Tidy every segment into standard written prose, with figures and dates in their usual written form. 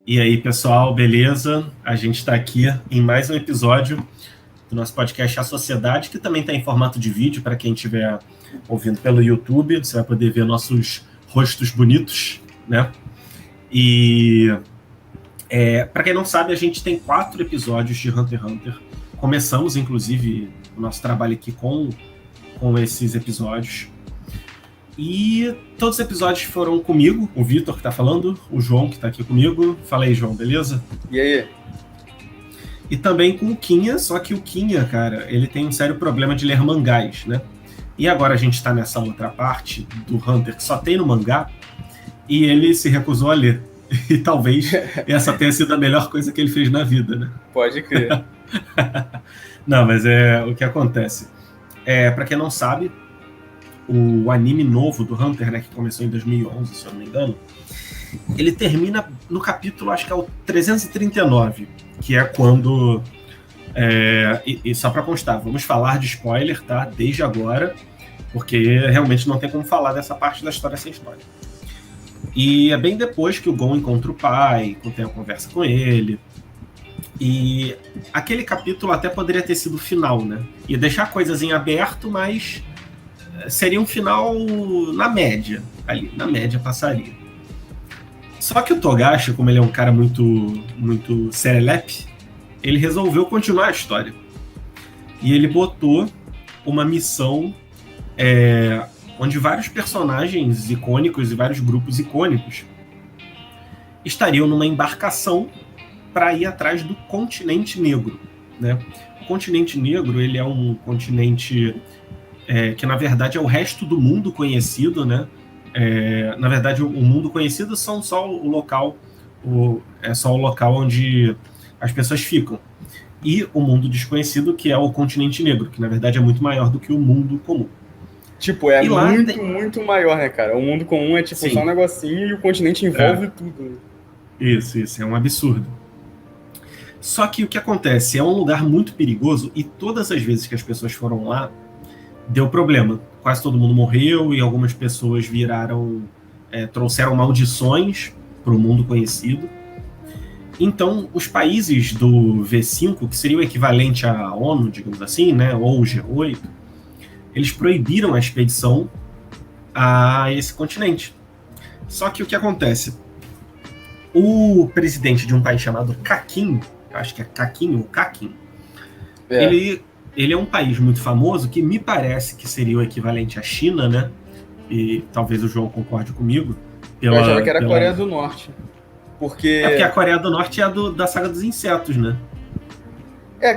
E aí, pessoal, beleza? A gente está aqui em mais um episódio do nosso podcast A Sociedade, que também está em formato de vídeo, para quem estiver ouvindo pelo YouTube. Você vai poder ver nossos rostos bonitos, né? E para quem não sabe, a gente tem 4 episódios de Hunter x Hunter. Começamos, inclusive, o nosso trabalho aqui com esses episódios. E todos os episódios foram comigo, o Vitor que tá falando, o João que tá aqui comigo. Fala aí, João, beleza? E aí? E também com o Quinha, só que o Quinha, cara, ele tem um sério problema de ler mangás, né? E agora a gente tá nessa outra parte do Hunter que só tem no mangá, e ele se recusou a ler. E talvez essa tenha sido a melhor coisa que ele fez na vida, né? Pode crer. Não, mas é o que acontece. Pra quem não sabe, o anime novo do Hunter, né, que começou em 2011, se eu não me engano, ele termina no capítulo, acho que é o 339, que é quando... E só pra constar, vamos falar de spoiler, tá? Desde agora, porque realmente não tem como falar dessa parte da história sem spoiler. E é bem depois que o Gon encontra o pai, tem a conversa com ele. E aquele capítulo até poderia ter sido o final, né? Ia deixar coisas em aberto, mas seria um final na média, ali, na média passaria. Só que o Togashi, como ele é um cara muito serelepe, ele resolveu continuar a história. E ele botou uma missão onde vários personagens icônicos e vários grupos icônicos estariam numa embarcação para ir atrás do Continente Negro, né? O Continente Negro, ele é um continente que na verdade é o resto do mundo conhecido, né? Na verdade, o mundo conhecido são só o local, é só o local onde as pessoas ficam. E o mundo desconhecido, que é o Continente Negro, que na verdade é muito maior do que o mundo comum. Tipo, muito maior, né, cara? O mundo comum é tipo Sim. Só um negocinho e o continente envolve tudo. Isso, é um absurdo. Só que o que acontece? É um lugar muito perigoso e todas as vezes que as pessoas foram lá, deu problema. Quase todo mundo morreu e algumas pessoas trouxeram maldições para o mundo conhecido. Então, os países do V5, que seria o equivalente à ONU, digamos assim, né, ou o G8, eles proibiram a expedição a esse continente. Só que o que acontece? O presidente de um país chamado Kakin, acho que é Kakin ou Kakin, ele é um país muito famoso que me parece que seria o equivalente à China, né? E talvez o João concorde comigo. Eu achava que era a Coreia do Norte. Porque a Coreia do Norte é da saga dos insetos, né?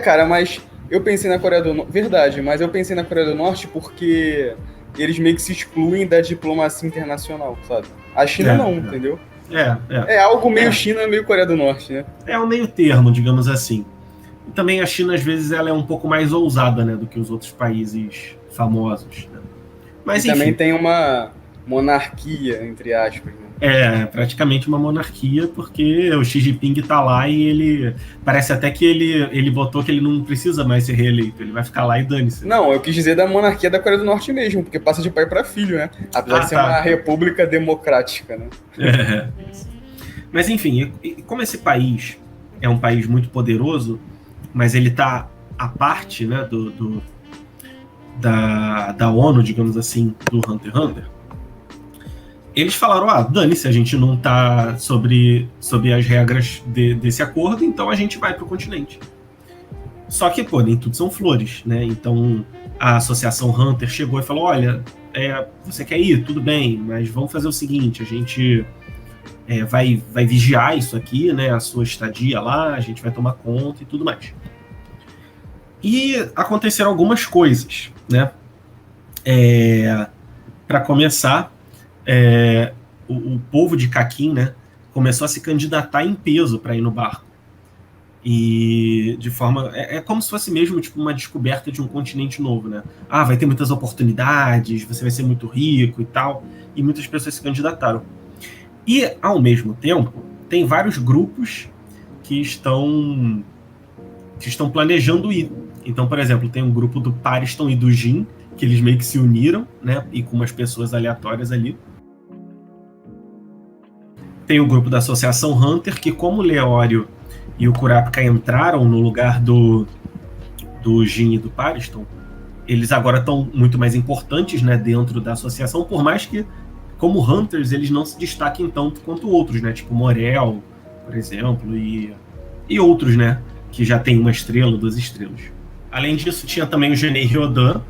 Cara, mas eu pensei na Coreia do Norte... Verdade, mas eu pensei na Coreia do Norte porque eles meio que se excluem da diplomacia internacional, sabe? A China entendeu? É algo meio China, meio Coreia do Norte, né? É um meio termo, digamos assim. E também a China, às vezes, ela é um pouco mais ousada, né, do que os outros países famosos, né? Mas, enfim, também tem uma monarquia, entre aspas, né? Praticamente uma monarquia, porque o Xi Jinping tá lá e ele... Parece até que ele botou que ele não precisa mais ser reeleito, ele vai ficar lá e dane-se. Não, eu quis dizer da monarquia da Coreia do Norte mesmo, porque passa de pai para filho, né? Apesar de ser uma república democrática, né? Mas enfim, como esse país é um país muito poderoso, mas ele tá à parte, né, da ONU, digamos assim, do Hunter x Hunter, eles falaram, dane-se, a gente não tá sobre as regras desse acordo, então a gente vai pro continente. Só que, nem tudo são flores, né? Então a Associação Hunter chegou e falou, olha, você quer ir? Tudo bem, mas vamos fazer o seguinte, a gente vai vigiar isso aqui, né? A sua estadia lá, a gente vai tomar conta e tudo mais. E aconteceram algumas coisas, né? Para começar, o povo de Kakin, né, começou a se candidatar em peso para ir no barco. E de forma... É como se fosse mesmo tipo, uma descoberta de um continente novo, né? Vai ter muitas oportunidades, você vai ser muito rico e tal. E muitas pessoas se candidataram. E, ao mesmo tempo, tem vários grupos que estão planejando ir. Então, por exemplo, tem um grupo do Pariston e do Jin, que eles meio que se uniram, né? E com umas pessoas aleatórias ali. tem o grupo da Associação Hunter, que como o Leório e o Kurapika entraram no lugar do Jin e do Pariston, eles agora estão muito mais importantes, né, dentro da associação, por mais que, como Hunters, eles não se destaquem tanto quanto outros, né, tipo Morel, por exemplo, e outros, né, que já tem 1 estrela, 2 estrelas. Além disso, tinha também o Genei Ryodan,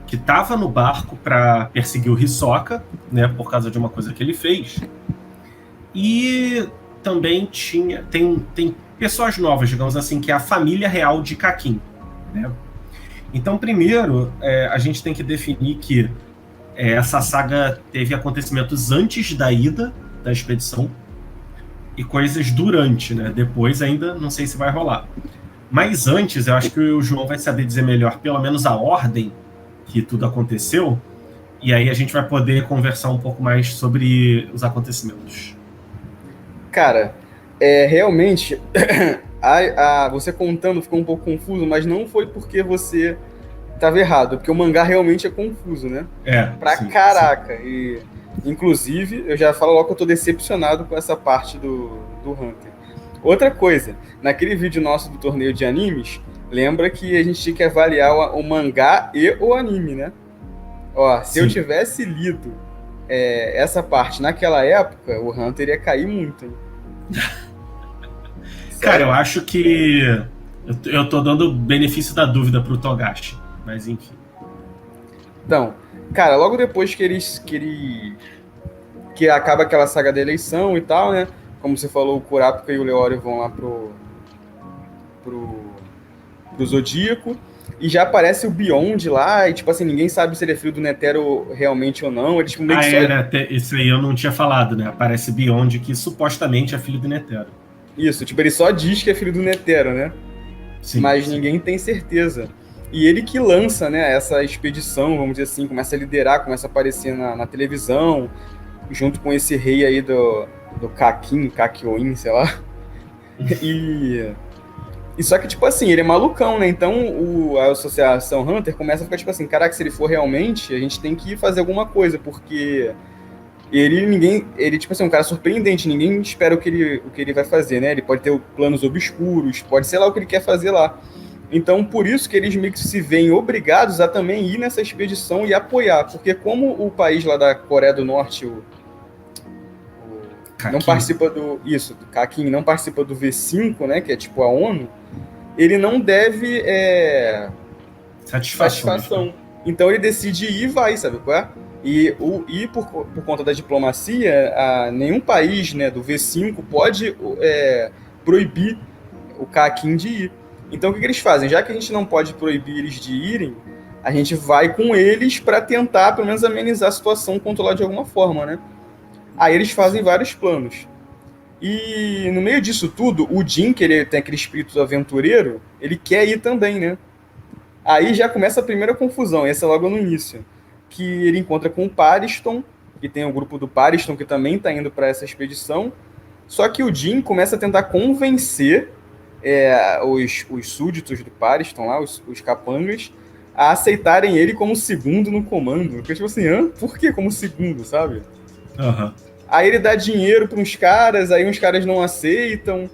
que estava no barco para perseguir o Hisoka, né, por causa de uma coisa que ele fez. E também tem pessoas novas, digamos assim, que é a família real de Kakin, né? Então, primeiro, a gente tem que definir que essa saga teve acontecimentos antes da ida da expedição e coisas durante, né? Depois ainda não sei se vai rolar. Mas antes, eu acho que o João vai saber dizer melhor, pelo menos a ordem que tudo aconteceu, e aí a gente vai poder conversar um pouco mais sobre os acontecimentos. Cara, realmente, você contando ficou um pouco confuso, mas não foi porque você estava errado, porque o mangá realmente é confuso, né? Pra caraca. Sim. E, inclusive, eu já falo logo que eu tô decepcionado com essa parte do Hunter. Outra coisa, naquele vídeo nosso do torneio de animes, lembra que a gente tinha que avaliar o mangá e o anime, né? Ó, se eu tivesse lido essa parte naquela época, o Hunter ia cair muito, hein? Cara, eu acho que eu tô dando benefício da dúvida pro Togashi, mas enfim. Então, cara, logo depois que acaba aquela saga da eleição e tal, né? Como você falou, o Kurapika e o Leório vão lá pro Zodíaco. E já aparece o Beyond lá, e tipo assim, ninguém sabe se ele é filho do Netero realmente ou não. Ele, tipo, meio que né? Isso aí eu não tinha falado, né? Aparece Beyond, que supostamente é filho do Netero. Isso, tipo, ele só diz que é filho do Netero, né? Sim, mas ninguém tem certeza. E ele que lança, né, essa expedição, vamos dizer assim, começa a liderar, começa a aparecer na televisão, junto com esse rei aí do Kakyoin, sei lá. E só que, tipo assim, ele é malucão, né? Então a Associação Hunter começa a ficar tipo assim, caraca, se ele for realmente, a gente tem que fazer alguma coisa, porque ele tipo assim, um cara surpreendente, ninguém espera o que ele vai fazer, né? Ele pode ter planos obscuros, pode ser lá o que ele quer fazer lá. Então, por isso que eles meio que se veem obrigados a também ir nessa expedição e apoiar, porque como o país lá da Coreia do Norte, não participa do Kakin não participa do V5, né, que é tipo a ONU, ele não deve satisfação. Então ele decide ir e vai, sabe qual é? E por conta da diplomacia, nenhum país, né, do V5 pode proibir o Kakin de ir. Então o que eles fazem? Já que a gente não pode proibir eles de irem, a gente vai com eles para tentar, pelo menos, amenizar a situação, controlar de alguma forma, né? Aí eles fazem vários planos. E no meio disso tudo, o Jin, que ele tem aquele espírito aventureiro, ele quer ir também, né? Aí já começa a primeira confusão, essa é logo no início. Que ele encontra com o Pariston, que tem o grupo do Pariston, que também está indo para essa expedição. Só que o Jin começa a tentar convencer os súditos do Pariston lá, os capangas, a aceitarem ele como segundo no comando. Porque, tipo assim, por que como segundo, sabe? Uhum. Aí ele dá dinheiro para uns caras, aí uns caras não aceitam,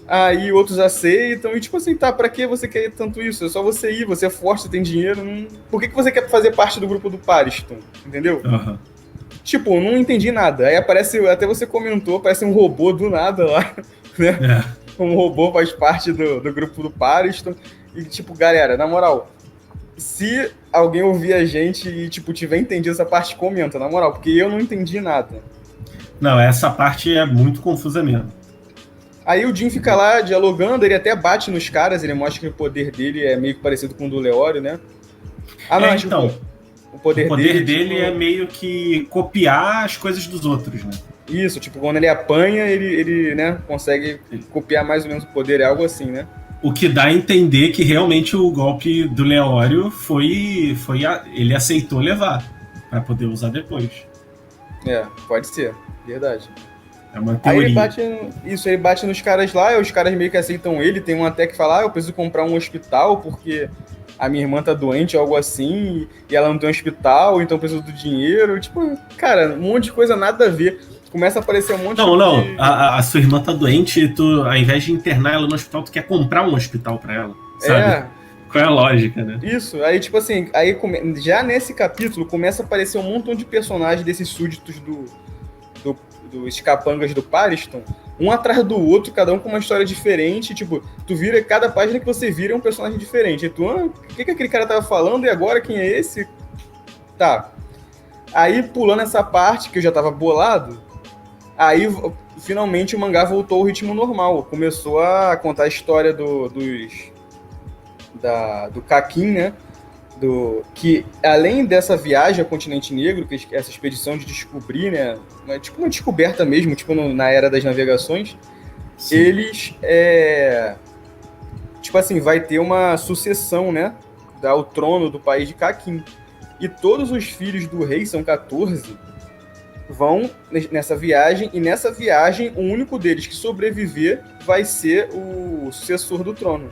aí outros aceitam, e tipo assim, tá, pra que você quer tanto isso? É só você ir, você é forte, você tem dinheiro, por que você quer fazer parte do grupo do Pariston? Entendeu? Uhum. Tipo, não entendi nada. Aí aparece, até você comentou, parece um robô do nada lá, né? Um robô faz parte do grupo do Pariston, e tipo, galera, na moral, se alguém ouvir a gente e, tipo, tiver entendido essa parte, comenta, na moral, porque eu não entendi nada. Não, essa parte é muito confusa mesmo. Aí o Jin fica lá dialogando, ele até bate nos caras, ele mostra que o poder dele é meio que parecido com o do Leório, né? Não, então, tipo, o poder dele é meio que copiar as coisas dos outros, né? Isso, tipo, quando ele apanha, ele né, consegue copiar mais ou menos o poder, é algo assim, né? O que dá a entender que realmente o golpe do Leório ele aceitou levar, para poder usar depois. Pode ser, verdade. É uma teoria. Aí ele bate nos caras lá, e os caras meio que aceitam ele, tem um até que fala, eu preciso comprar um hospital, porque a minha irmã tá doente ou algo assim, e ela não tem um hospital, então eu preciso do dinheiro. Tipo, cara, um monte de coisa nada a ver. começa a aparecer um monte de... A sua irmã tá doente e tu, ao invés de internar ela no hospital, tu quer comprar um hospital pra ela, sabe? Qual é a lógica, né? Isso, aí tipo assim, já nesse capítulo começa a aparecer um montão de personagens desses súditos dos capangas do Pariston, um atrás do outro, cada um com uma história diferente, tipo, tu vira, cada página que você vira é um personagem diferente, e tu, o que aquele cara tava falando, e agora quem é esse? Tá. Aí, pulando essa parte, que eu já tava bolado, aí, finalmente, o mangá voltou ao ritmo normal, começou a contar a história do Kakin, né? Que além dessa viagem ao continente negro, que essa expedição de descobrir, né? Tipo uma descoberta mesmo, tipo na era das navegações, sim, eles tipo assim, vai ter uma sucessão, né? Ao trono do país de Kakin. E todos os filhos do rei, são 14, vão nessa viagem, e nessa viagem, o único deles que sobreviver vai ser o sucessor do trono.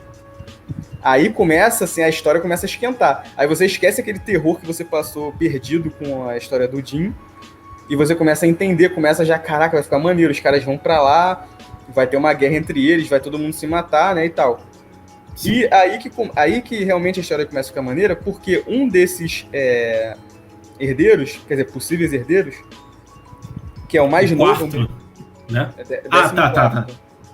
Aí começa, assim, a história começa a esquentar. Aí você esquece aquele terror que você passou perdido com a história do Jin, e você começa a entender, começa já, caraca, vai ficar maneiro, os caras vão pra lá, vai ter uma guerra entre eles, vai todo mundo se matar, né, e tal. Sim. E aí que realmente a história começa a ficar maneira, porque um desses herdeiros, quer dizer, possíveis herdeiros, que é o mais novo... Né? Tá.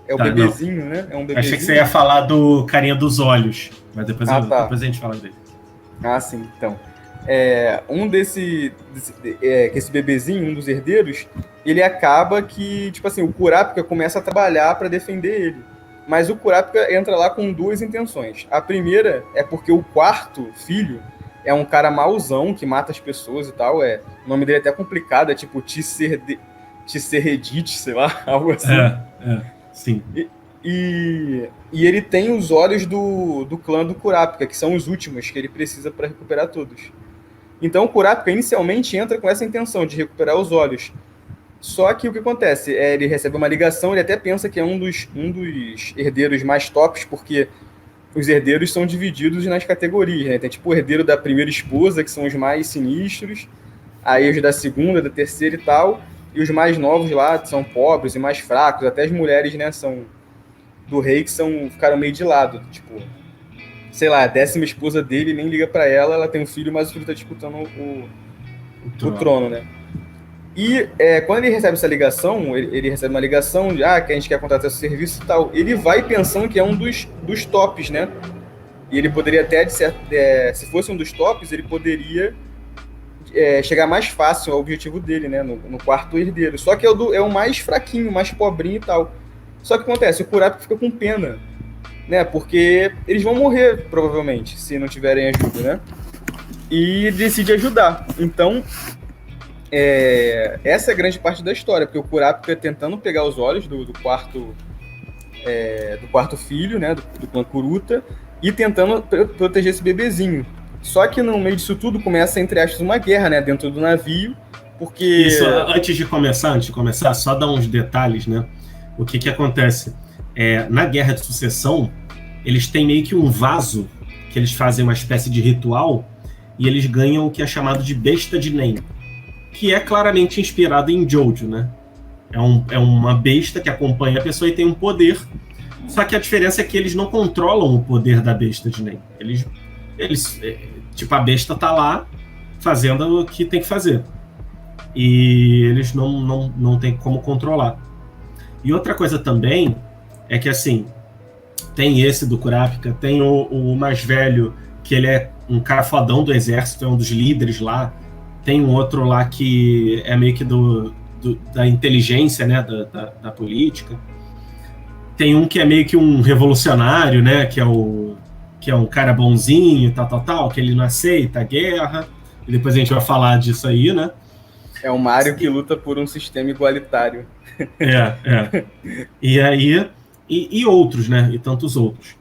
É o bebezinho, não, né? É um bebezinho. Achei que você ia falar do carinha dos olhos, mas depois a gente fala dele. Ah, sim, então. Esse bebezinho, um dos herdeiros, ele acaba que, tipo assim, o Kurapika começa a trabalhar para defender ele. Mas o Kurapika entra lá com duas intenções. A primeira é porque o quarto filho é um cara mauzão, que mata as pessoas e tal. O nome dele é até complicado, é tipo Tisserredit, sei lá, algo assim. Sim. E ele tem os olhos do clã do Kurapika, que são os últimos que ele precisa para recuperar todos. Então o Kurapika inicialmente entra com essa intenção de recuperar os olhos. Só que o que acontece? Ele recebe uma ligação, ele até pensa que é um dos herdeiros mais tops, porque os herdeiros são divididos nas categorias, né? Tem tipo o herdeiro da primeira esposa, que são os mais sinistros, aí os da segunda, da terceira e tal, e os mais novos lá são pobres e mais fracos, até as mulheres, né, são do rei que ficaram meio de lado, tipo, sei lá, a 10ª esposa dele nem liga pra ela tem um filho, mas o filho tá disputando o trono, né? E quando ele recebe essa ligação, ele recebe uma ligação de que a gente quer contratar esse serviço e tal, ele vai pensando que é um dos tops, né? E ele poderia até, se fosse um dos tops, ele poderia chegar mais fácil ao objetivo dele, né? No quarto herdeiro. Só que é o mais fraquinho, mais pobrinho e tal. Só que acontece, o Kurapika fica com pena, né? Porque eles vão morrer, provavelmente, se não tiverem ajuda, né? E decide ajudar. Então, essa é a grande parte da história, porque o Kurapika tentando pegar os olhos do quarto filho, né? Do clã Kuruta, e tentando proteger esse bebezinho. Só que no meio disso tudo começa, entre aspas, uma guerra, né? Dentro do navio, porque... Isso, antes de começar, só dar uns detalhes, né? O que acontece? Na Guerra de Sucessão, eles têm meio que um vaso, que eles fazem uma espécie de ritual, e eles ganham o que é chamado de Besta de Nen, que é claramente inspirado em Jojo, né? É uma besta que acompanha a pessoa e tem um poder, só que a diferença é que eles não controlam o poder da Besta de Nen. Eles tipo, a besta tá lá fazendo o que tem que fazer. E eles não tem como controlar. E outra coisa também é que, assim, tem esse do Kurapika, tem o mais velho, que ele é um cara fodão do exército, é um dos líderes lá. Tem um outro lá que é meio que da inteligência, né, da política. Tem um que é meio que um revolucionário, né, que é um cara bonzinho, tal, que ele não aceita a guerra. E depois a gente vai falar disso aí, né? É o Mario que luta por um sistema igualitário. E aí... E outros, né? E tantos outros.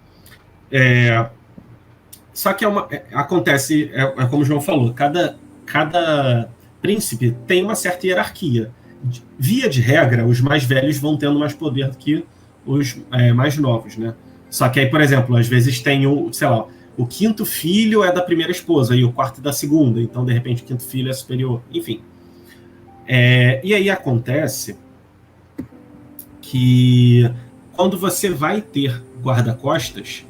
Só que acontece, como o João falou, cada príncipe tem uma certa hierarquia. Via de regra, os mais velhos vão tendo mais poder do que os mais novos, né? Só que aí, por exemplo, às vezes tem o 5º filho é da primeira esposa e o 4º da segunda, então de repente o 5º filho é superior, enfim. E aí acontece que quando você vai ter guarda-costas,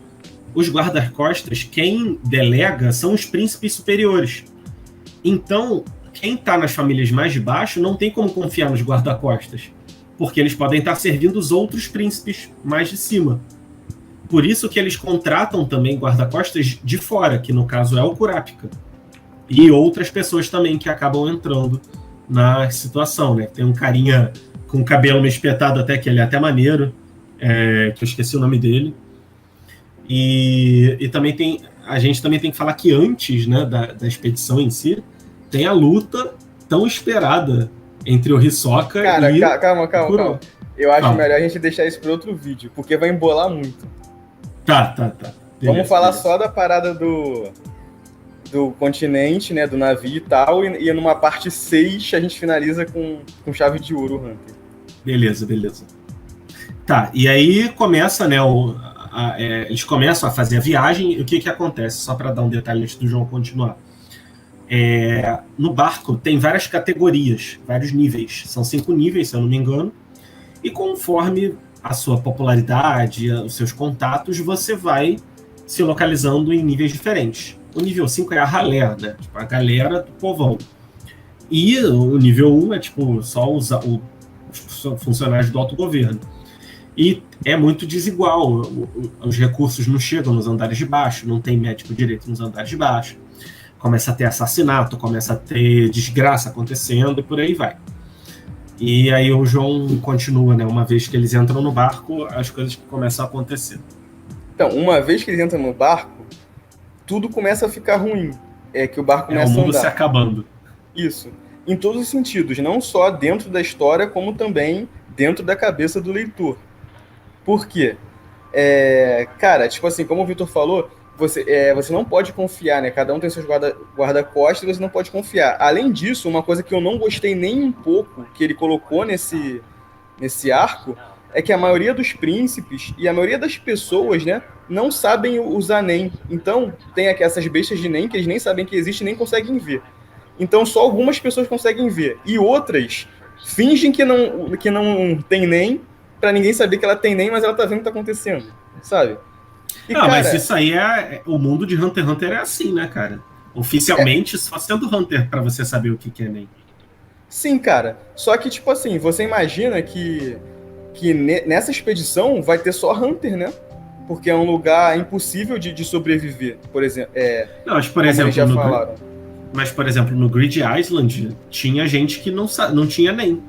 os guarda-costas, quem delega são os príncipes superiores. Então, quem está nas famílias mais de baixo não tem como confiar nos guarda-costas, porque eles podem estar servindo os outros príncipes mais de cima. Por isso que eles contratam também guarda-costas de fora, que no caso é o Kurapika. E outras pessoas também que acabam entrando na situação, né? Tem um carinha com o cabelo meio espetado até, que ele é até maneiro, que eu esqueci o nome dele. E também a gente também tem que falar que antes, né, da expedição em si, tem a luta tão esperada entre o Hisoka e... Cara, calma. Eu acho melhor a gente deixar isso para outro vídeo, porque vai embolar muito. Tá. Vamos falar só da parada do continente, né, do navio e tal, e numa parte 6 a gente finaliza com chave de ouro o Hunter. Beleza. Tá, e aí começa, né, eles começam a fazer a viagem, e o que acontece? Só para dar um detalhe antes do João continuar. No barco tem várias categorias, vários níveis. São 5 níveis, se eu não me engano. E conforme a sua popularidade, os seus contatos, você vai se localizando em níveis diferentes. O nível 5 é a ralé, né? Tipo, a galera do povão. E o nível 1 é tipo só os funcionários do autogoverno. E é muito desigual. Os recursos não chegam nos andares de baixo, não tem médico direito nos andares de baixo. Começa a ter assassinato, começa a ter desgraça acontecendo e por aí vai. E aí o João continua, né? Uma vez que eles entram no barco, as coisas começam a acontecer. Então, uma vez que eles entram no barco, tudo começa a ficar ruim. É que o barco começa a andar. O mundo se acabando. Isso. Em todos os sentidos, não só dentro da história, como também dentro da cabeça do leitor. Por quê? Cara, tipo assim, como o Vitor falou, você não pode confiar, né? Cada um tem seus guarda-costas e você não pode confiar. Além disso, uma coisa que eu não gostei nem um pouco que ele colocou nesse arco é que a maioria dos príncipes e a maioria das pessoas, né, não sabem usar NEM. Então, tem aqui essas bestas de NEM que eles nem sabem que existe e nem conseguem ver. Então, só algumas pessoas conseguem ver. E outras fingem que não tem NEM pra ninguém saber que ela tem NEM, mas ela tá vendo o que tá acontecendo, sabe? E, cara, mas isso aí o mundo de Hunter x Hunter é assim, né, cara? Oficialmente, só sendo Hunter pra você saber o que é NEM. Sim, cara. Só que, tipo assim, você imagina que nessa expedição vai ter só Hunter, né? Porque é um lugar impossível de sobreviver, por exemplo. Não, mas, por exemplo, por exemplo, no Grid Island tinha gente que não tinha NEM,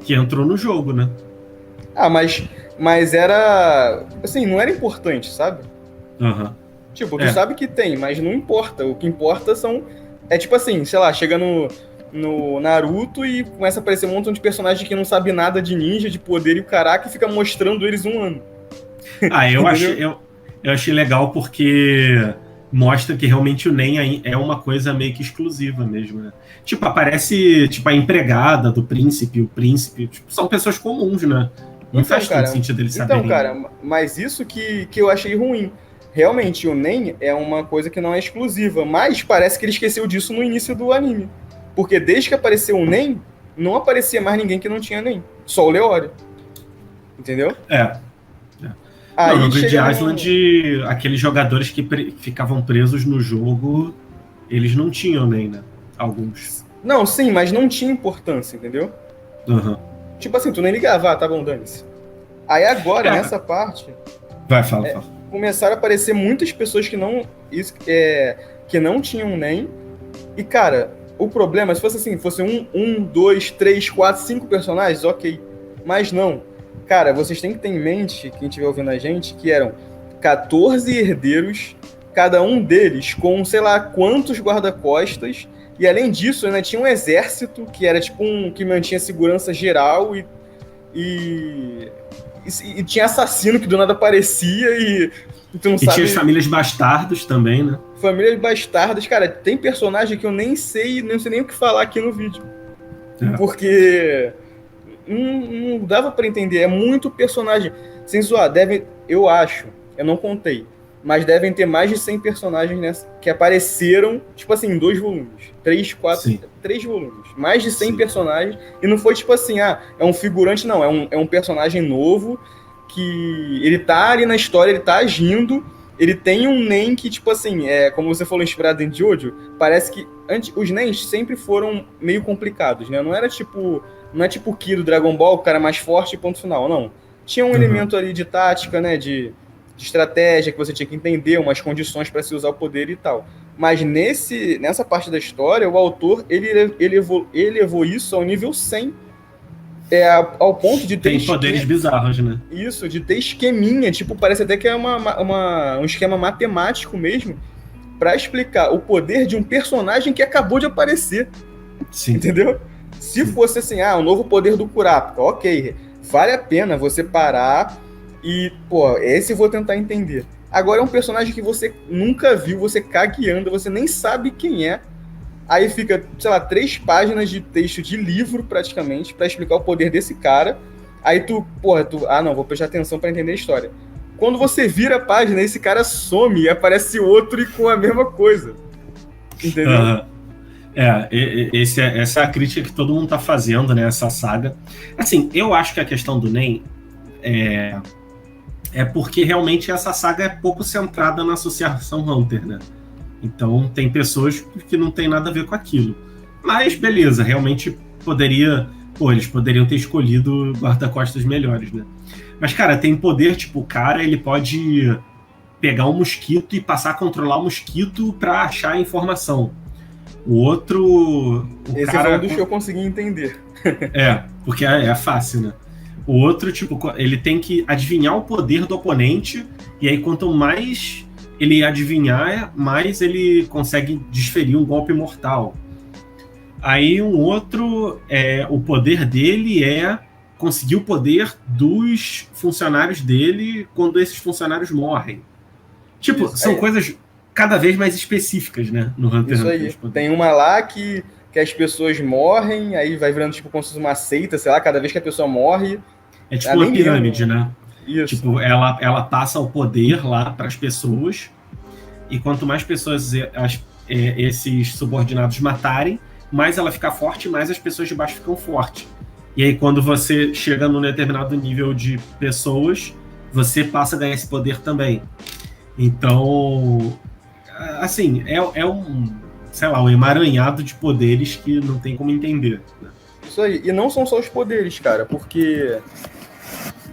que entrou no jogo, né? Ah, mas era... Assim, não era importante, sabe? Uhum. Tipo, tu sabe que tem, mas não importa. O que importa são... É tipo assim, sei lá, chega no Naruto e começa a aparecer um montão de personagens que não sabe nada de ninja, de poder e o caraca, e fica mostrando eles um ano. Eu achei legal porque mostra que realmente o NEM é uma coisa meio que exclusiva mesmo, né? Tipo, aparece tipo, a empregada do príncipe, o príncipe, tipo, são pessoas comuns, né? Não então, faz todo sentido eles saberem. Então, cara, mas isso que eu achei ruim. Realmente, o NEM é uma coisa que não é exclusiva, mas parece que ele esqueceu disso no início do anime. Porque desde que apareceu o NEM, não aparecia mais ninguém que não tinha NEM. Só o Leório. Entendeu? Aí, no Grid Island, aqueles jogadores que ficavam presos no jogo, eles não tinham NEM, né? Alguns. Não, sim, mas não tinha importância, entendeu? Uhum. Tipo assim, tu nem ligava, tá bom, dane-se. Aí agora, nessa parte... Fala. Começaram a aparecer muitas pessoas que não tinham NEM. E, cara, o problema, se fosse assim, fosse 1, 2, 3, 4, 5 personagens, ok. Mas não. Cara, vocês têm que ter em mente, quem estiver ouvindo a gente, que eram 14 herdeiros, cada um deles com sei lá quantos guarda-costas. E além disso, ainda tinha um exército que era tipo que mantinha segurança geral e tinha assassino que do nada aparecia e tu não sabe... tinha as famílias bastardos também, né? Famílias bastardas, cara, tem personagem que eu não sei nem o que falar aqui no vídeo. Porque não dava pra entender, é muito personagem. Sem zoar, eu não contei, mas devem ter mais de 100 personagens que apareceram, tipo assim, em 2 volumes. 3 volumes. Mais de 100 personagens. E não foi tipo assim, é um figurante, não. É um personagem novo que ele tá ali na história, ele tá agindo. Ele tem um Nen que, tipo assim, como você falou, inspirado em Jojo, parece que os Nens sempre foram meio complicados, né? Não é tipo o Ki do Dragon Ball, o cara mais forte e ponto final, não. Tinha um elemento ali de tática, né? De estratégia, que você tinha que entender, umas condições para se usar o poder e tal. Mas nessa parte da história, o autor, ele elevou isso ao nível 100. Ao ponto de ter... Tem poderes bizarros, né? Isso, de ter esqueminha, tipo, parece até que é um esquema matemático mesmo, para explicar o poder de um personagem que acabou de aparecer. Sim. Entendeu? Se fosse assim, o novo poder do Kurapika, ok, vale a pena você parar e, esse eu vou tentar entender. Agora é um personagem que você nunca viu, você caga e anda, você nem sabe quem é. Aí fica, sei lá, 3 páginas de texto de livro, praticamente, pra explicar o poder desse cara. Aí não, vou prestar atenção pra entender a história. Quando você vira a página, esse cara some e aparece outro e com a mesma coisa. Entendeu? Essa é a crítica que todo mundo tá fazendo, né, essa saga. Assim, eu acho que a questão do Nen é porque realmente essa saga é pouco centrada na Associação Hunter, né? Então tem pessoas que não tem nada a ver com aquilo. Mas beleza, realmente eles poderiam ter escolhido guarda-costas melhores, né? Mas, cara, tem poder, tipo, o cara, ele pode pegar um mosquito e passar a controlar o mosquito pra achar a informação. O outro... Esse cara... é um dos que eu consegui entender. Porque é fácil, né? O outro, tipo, ele tem que adivinhar o poder do oponente, e aí quanto mais ele adivinhar, mais ele consegue desferir um golpe mortal. Aí um outro, o poder dele é conseguir o poder dos funcionários dele quando esses funcionários morrem. Tipo, são coisas cada vez mais específicas, né? No Hunter x Hunter. Isso aí. Tem uma lá que as pessoas morrem, aí vai virando tipo como se fosse uma seita, sei lá, cada vez que a pessoa morre... É tipo uma pirâmide, né? Isso. Tipo, ela passa o poder lá para as pessoas, e quanto mais pessoas esses subordinados matarem, mais ela fica forte, mais as pessoas de baixo ficam fortes. E aí, quando você chega num determinado nível de pessoas, você passa a ganhar esse poder também. Então, assim, é um emaranhado de poderes que não tem como entender, né? Isso aí. E não são só os poderes, cara, porque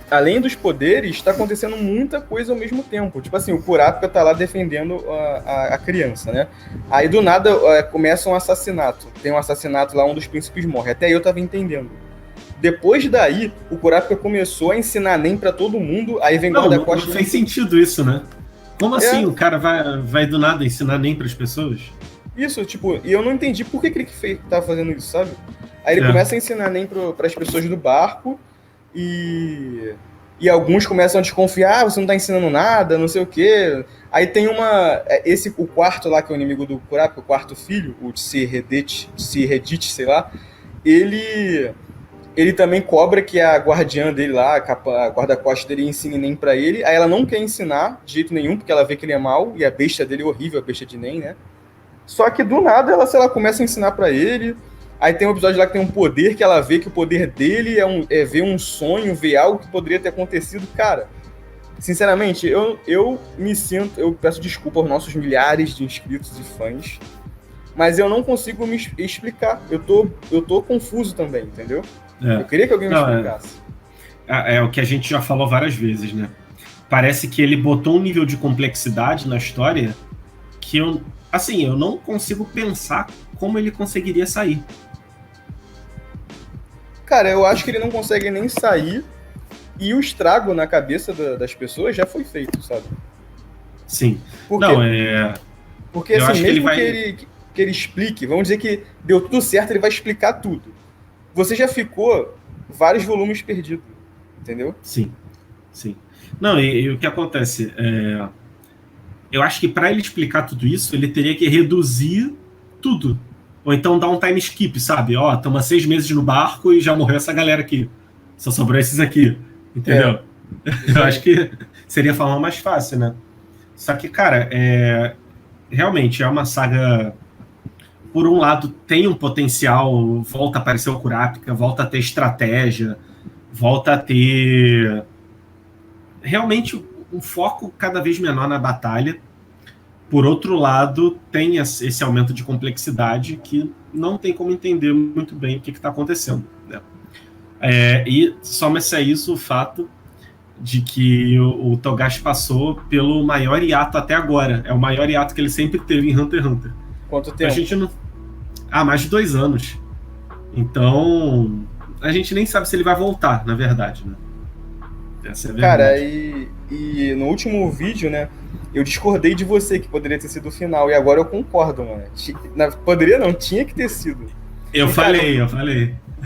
além dos poderes, tá acontecendo muita coisa ao mesmo tempo. Tipo assim, o Kurapika tá lá defendendo a criança, né? Aí, do nada, começa um assassinato. Tem um assassinato lá, um dos príncipes morre. Até aí eu tava entendendo. Depois daí, o Kurapika começou a ensinar Nen pra todo mundo, aí vem guarda-costas... Não fez sentido isso, né? Como assim o cara vai do nada ensinar Nen pras pessoas? Isso, tipo, e eu não entendi por que ele tava fazendo isso, sabe? Aí ele começa a ensinar Nen pras pessoas do barco, e alguns começam a desconfiar, você não tá ensinando nada, não sei o quê. Aí tem o quarto lá, que é o inimigo do Kurapika, o quarto filho, o Tsirredit, sei lá, ele também cobra que a guardiã dele lá, a guarda-costas dele, ensine Nen pra ele. Aí ela não quer ensinar de jeito nenhum, porque ela vê que ele é mau, e a besta dele é horrível, a besta de Nen, né? Só que do nada ela, sei lá, começa a ensinar pra ele. Aí tem um episódio lá que tem um poder que ela vê que o poder dele é ver um sonho, ver algo que poderia ter acontecido. Cara, sinceramente, eu peço desculpa aos nossos milhares de inscritos e fãs, mas eu não consigo me explicar. Eu tô confuso também, entendeu? Eu queria que alguém me explicasse. É o que a gente já falou várias vezes, né? Parece que ele botou um nível de complexidade na história que eu não consigo pensar como ele conseguiria sair. Cara, eu acho que ele não consegue nem sair, e o estrago na cabeça das pessoas já foi feito, sabe? Sim. Porque assim, mesmo que ele explique, vamos dizer que deu tudo certo, ele vai explicar tudo. Você já ficou vários volumes perdidos, entendeu? Sim. Não, e o que acontece? Eu acho que para ele explicar tudo isso, ele teria que reduzir tudo. Ou então dar um time skip, sabe? Estamos há 6 meses no barco e já morreu essa galera aqui. Só sobrou esses aqui. Entendeu? Eu acho que seria a forma mais fácil, né? Só que, cara, realmente é uma saga... Por um lado, tem um potencial, volta a aparecer o Kurapika, volta a ter estratégia, volta a ter realmente um foco cada vez menor na batalha. Por outro lado, tem esse aumento de complexidade que não tem como entender muito bem o que está acontecendo, né? E soma-se a isso o fato de que o Togashi passou pelo maior hiato até agora. É o maior hiato que ele sempre teve em Hunter x Hunter. Quanto tempo? A gente não... mais de 2 anos. Então, a gente nem sabe se ele vai voltar, na verdade, né? Essa é a verdade. Cara, e no último vídeo, né, eu discordei de você que poderia ter sido o final, e agora eu concordo, mano. Poderia não, tinha que ter sido. Eu falei.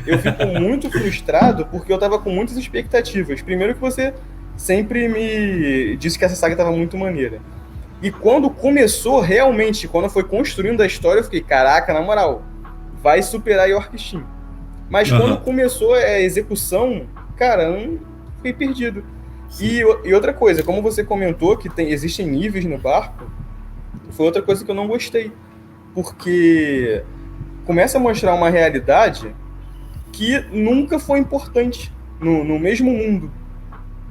Eu fico muito frustrado porque eu tava com muitas expectativas. Primeiro que você sempre me disse que essa saga tava muito maneira. E quando começou, realmente, quando foi construindo a história, eu fiquei, caraca, na moral, vai superar York Steam. Mas quando começou a execução, cara, eu fiquei perdido. E outra coisa, como você comentou que existem níveis no barco, foi outra coisa que eu não gostei. Porque começa a mostrar uma realidade que nunca foi importante no mesmo mundo.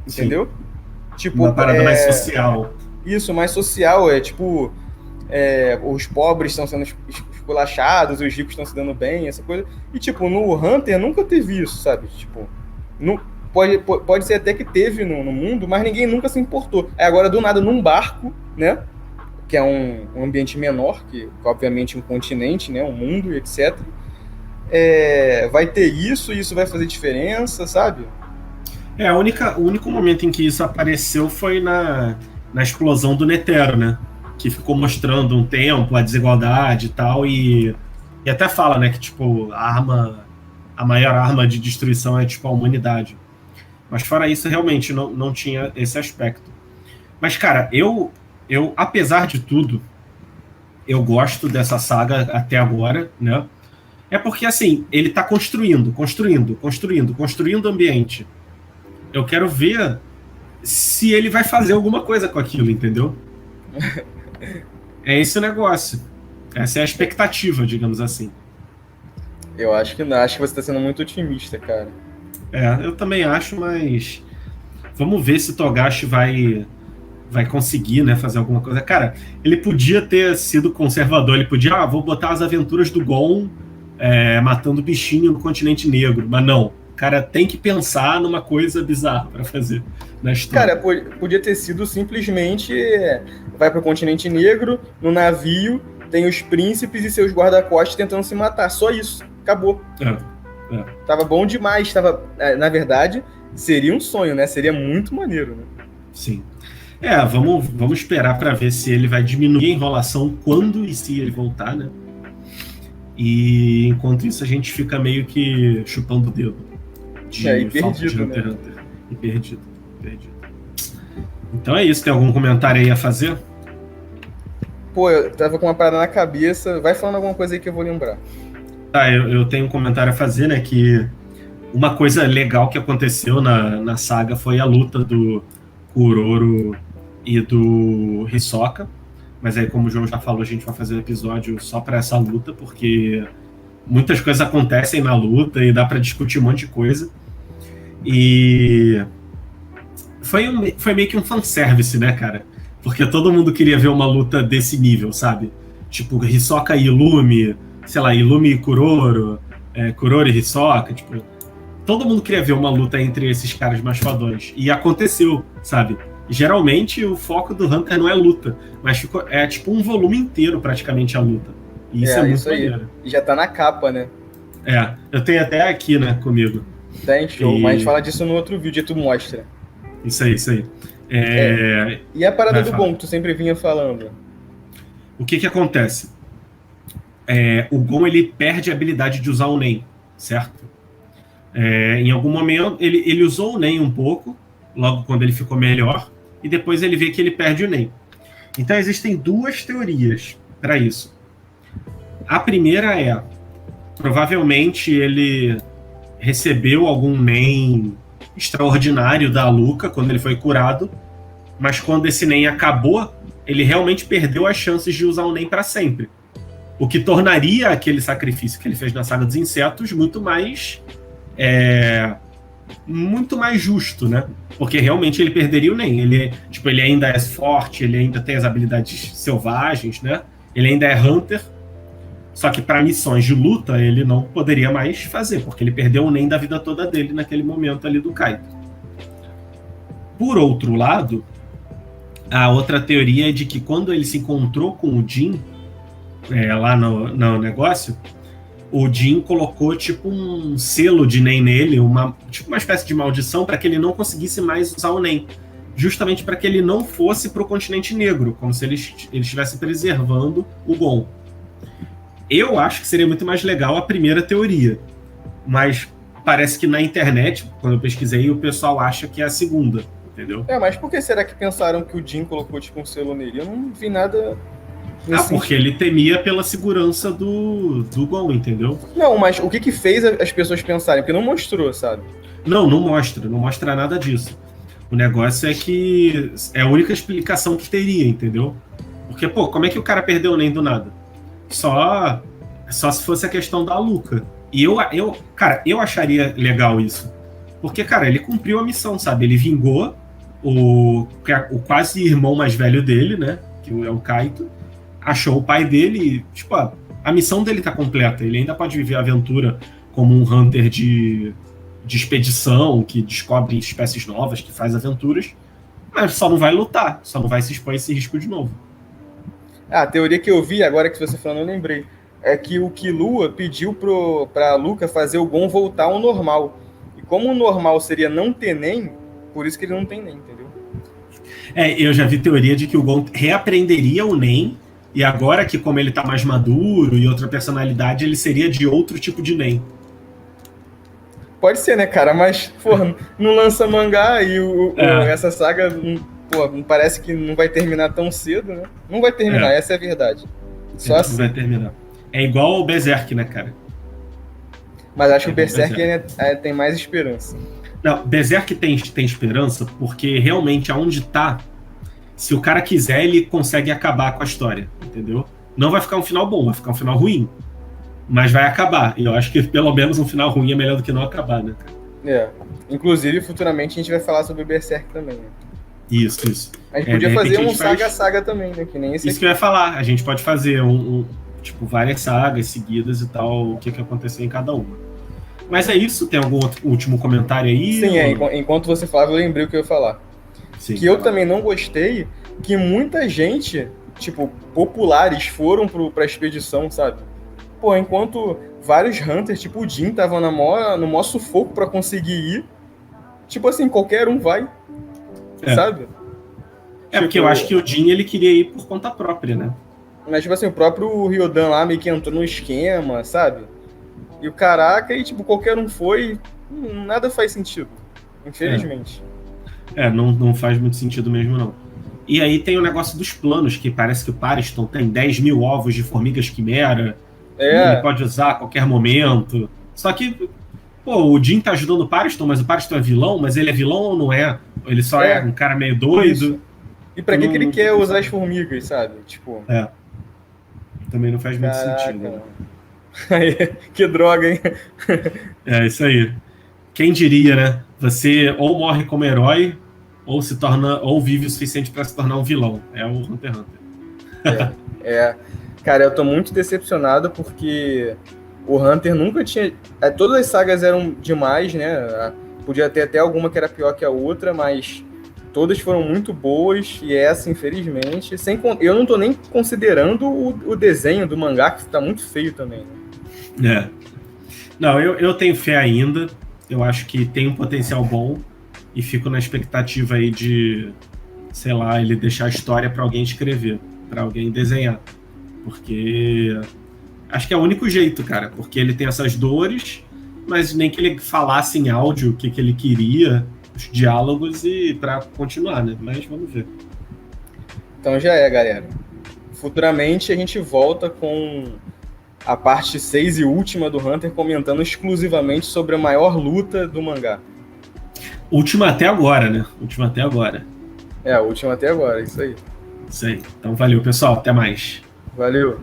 Entendeu? Sim. Tipo, uma parada mais social. Isso, mais social. Os pobres estão sendo esculachados, os ricos estão se dando bem, essa coisa. E, tipo, no Hunter nunca teve isso, sabe? Tipo, pode ser até que teve no mundo, mas ninguém nunca se importou. Agora, do nada, num barco, né? Que é um ambiente menor, que obviamente um continente, né? Um mundo, etc. Vai ter isso e isso vai fazer diferença, sabe? O único momento em que isso apareceu foi na explosão do Netero, né? Que ficou mostrando um templo, a desigualdade e tal, e até fala, né, que tipo, a maior arma de destruição é tipo a humanidade. Mas fora isso, realmente não tinha esse aspecto. Mas, cara, eu apesar de tudo, eu gosto dessa saga até agora, né? É porque, assim, ele tá construindo o ambiente. Eu quero ver se ele vai fazer alguma coisa com aquilo, entendeu? É esse o negócio. Essa é a expectativa, digamos assim. Eu acho que não. Acho que você tá sendo muito otimista, cara. Eu também acho, mas vamos ver se o Togashi vai conseguir, né, fazer alguma coisa. Cara, ele podia ter sido conservador, ele podia, vou botar as aventuras do Gon matando bichinho no continente negro, mas não. O cara tem que pensar numa coisa bizarra pra fazer na história. Cara, podia ter sido simplesmente vai pro continente negro, no navio, tem os príncipes e seus guarda-costas tentando se matar. Só isso. Acabou. Tava bom demais. Na verdade, seria um sonho, né? Seria muito maneiro, né? Sim. Vamos esperar pra ver se ele vai diminuir a enrolação quando e se ele voltar, né? E enquanto isso a gente fica meio que chupando o dedo. E perdido, né? E perdido. Então é isso. Tem algum comentário aí a fazer? Pô, eu tava com uma parada na cabeça. Vai falando alguma coisa aí que eu vou lembrar. Tá, eu tenho um comentário a fazer, né? Que uma coisa legal que aconteceu na saga foi a luta do Kuroro e do Hisoka. Mas aí, como o João já falou, a gente vai fazer um episódio só pra essa luta, porque muitas coisas acontecem na luta e dá pra discutir um monte de coisa. E foi meio que um fanservice, né, cara? Porque todo mundo queria ver uma luta desse nível, sabe? Tipo, Hisoka e Illumi, sei lá, Illumi e Kuroro, Kuroro e Hisoka, tipo... Todo mundo queria ver uma luta entre esses caras mais fodões. E aconteceu, sabe? Geralmente, o foco do Hunter não é luta, mas tipo um volume inteiro, praticamente, a luta. E isso é muito maneiro. E já tá na capa, né? Eu tenho até aqui, né, comigo. Tem show, mas a gente fala disso no outro vídeo, tu mostra. Isso aí. E a parada do Gon, que tu sempre vinha falando? O que acontece? O Gon, ele perde a habilidade de usar o Nen, certo? Em algum momento, ele usou o Nen um pouco, logo quando ele ficou melhor, e depois ele vê que ele perde o Nen. Então existem 2 teorias para isso. A primeira provavelmente ele recebeu algum Nen extraordinário da Luca quando ele foi curado, mas quando esse Nen acabou, ele realmente perdeu as chances de usar o NEM para sempre. O que tornaria aquele sacrifício que ele fez na Saga dos Insetos muito mais justo, né? Porque realmente ele perderia o NEM. Ele ainda é forte, ele ainda tem as habilidades selvagens, né? Ele ainda é Hunter. Só que para missões de luta ele não poderia mais fazer, porque ele perdeu o NEM da vida toda dele naquele momento ali do Kaito. Por outro lado, a outra teoria é de que quando ele se encontrou com o Jin, lá no negócio, o Jin colocou tipo um selo de NEM nele, tipo uma espécie de maldição para que ele não conseguisse mais usar o NEM. Justamente para que ele não fosse para o continente negro, como se ele estivesse preservando o Gon. Eu acho que seria muito mais legal a primeira teoria, mas parece que na internet, quando eu pesquisei, o pessoal acha que é a segunda, entendeu? Mas por que será que pensaram que o Jin colocou tipo um selo nele? Eu não vi nada... porque ele temia pela segurança do Gon, entendeu? Não, mas o que fez as pessoas pensarem? Porque não mostrou, sabe? Não mostra nada disso. O negócio é que é a única explicação que teria, entendeu? Porque, como é que o cara perdeu o NEM do nada? Só se fosse a questão da Luca. E eu acharia legal isso. Porque, cara, ele cumpriu a missão, sabe? Ele vingou o quase irmão mais velho dele, né? Que é o Kaito. Achou o pai dele e, tipo, a missão dele tá completa. Ele ainda pode viver a aventura como um Hunter de expedição, que descobre espécies novas, que faz aventuras. Mas só não vai lutar. Só não vai se expor a esse risco de novo. A teoria que eu vi, agora que você falou, eu lembrei, é que o Killua pediu pra Luca fazer o Gon voltar ao normal. E como o normal seria não ter NEM, por isso que ele não tem NEM, entendeu? Eu já vi teoria de que o Gon reaprenderia o NEM, e agora que como ele tá mais maduro e outra personalidade, ele seria de outro tipo de NEM. Pode ser, né, cara? Mas, porra, não lança mangá e essa saga... parece que não vai terminar tão cedo, né? Não vai terminar, essa é a verdade. Só assim. Não vai terminar. É igual o Berserk, né, cara? Mas acho que o Berserk tem mais esperança. Não, Berserk tem esperança porque realmente aonde tá, se o cara quiser, ele consegue acabar com a história, entendeu? Não vai ficar um final bom, vai ficar um final ruim. Mas vai acabar. E eu acho que pelo menos um final ruim é melhor do que não acabar, né, cara? Inclusive, futuramente a gente vai falar sobre o Berserk também, né? Isso. A gente podia fazer um saga também, né? Que nem esse Isso aqui. Que eu ia falar. A gente pode fazer tipo, várias sagas seguidas e tal, o que aconteceu em cada uma. Mas é isso? Tem algum último comentário aí? Sim, enquanto você falava, eu lembrei o que eu ia falar. Sim, que eu também não gostei que muita gente, tipo, populares foram pra expedição, sabe? Enquanto vários Hunters, tipo o Jin, estavam no maior sufoco pra conseguir ir, tipo assim, qualquer um vai. Sabe? Porque eu acho que o Jin, ele queria ir por conta própria, né? Mas, tipo assim, o próprio Ryodan lá meio que entrou no esquema, sabe? E o caraca, e tipo, qualquer um foi, nada faz sentido, infelizmente. Não faz muito sentido mesmo, não. E aí tem o negócio dos planos, que parece que o Pariston tem 10 mil ovos de formigas quimera, ele pode usar a qualquer momento. Só que, o Jin tá ajudando o Pariston, mas o Pariston é vilão, mas ele é vilão ou não é? Ele só é um cara meio doido. Isso. E pra que ele quer usar as formigas, sabe? Tipo... Também não faz muito sentido. Né? Que droga, hein? É, isso aí. Quem diria, né? Você ou morre como herói, ou vive o suficiente pra se tornar um vilão. É o Hunter x Hunter. Cara, eu tô muito decepcionado porque o Hunter nunca tinha... Todas as sagas eram demais, né? Podia ter até alguma que era pior que a outra, mas todas foram muito boas, e essa, infelizmente... Eu não tô nem considerando o desenho do mangá, que tá muito feio também, né? Não, eu tenho fé ainda. Eu acho que tem um potencial bom, e fico na expectativa aí de, sei lá, ele deixar a história pra alguém escrever, pra alguém desenhar. Porque acho que é o único jeito, cara, porque ele tem essas dores, mas nem que ele falasse em áudio o que ele queria, os diálogos, e pra continuar, né? Mas vamos ver. Então já galera. Futuramente a gente volta com a parte 6 e última do Hunter, comentando exclusivamente sobre a maior luta do mangá. Última até agora, né? Última até agora, isso aí. Isso aí. Então valeu, pessoal. Até mais. Valeu.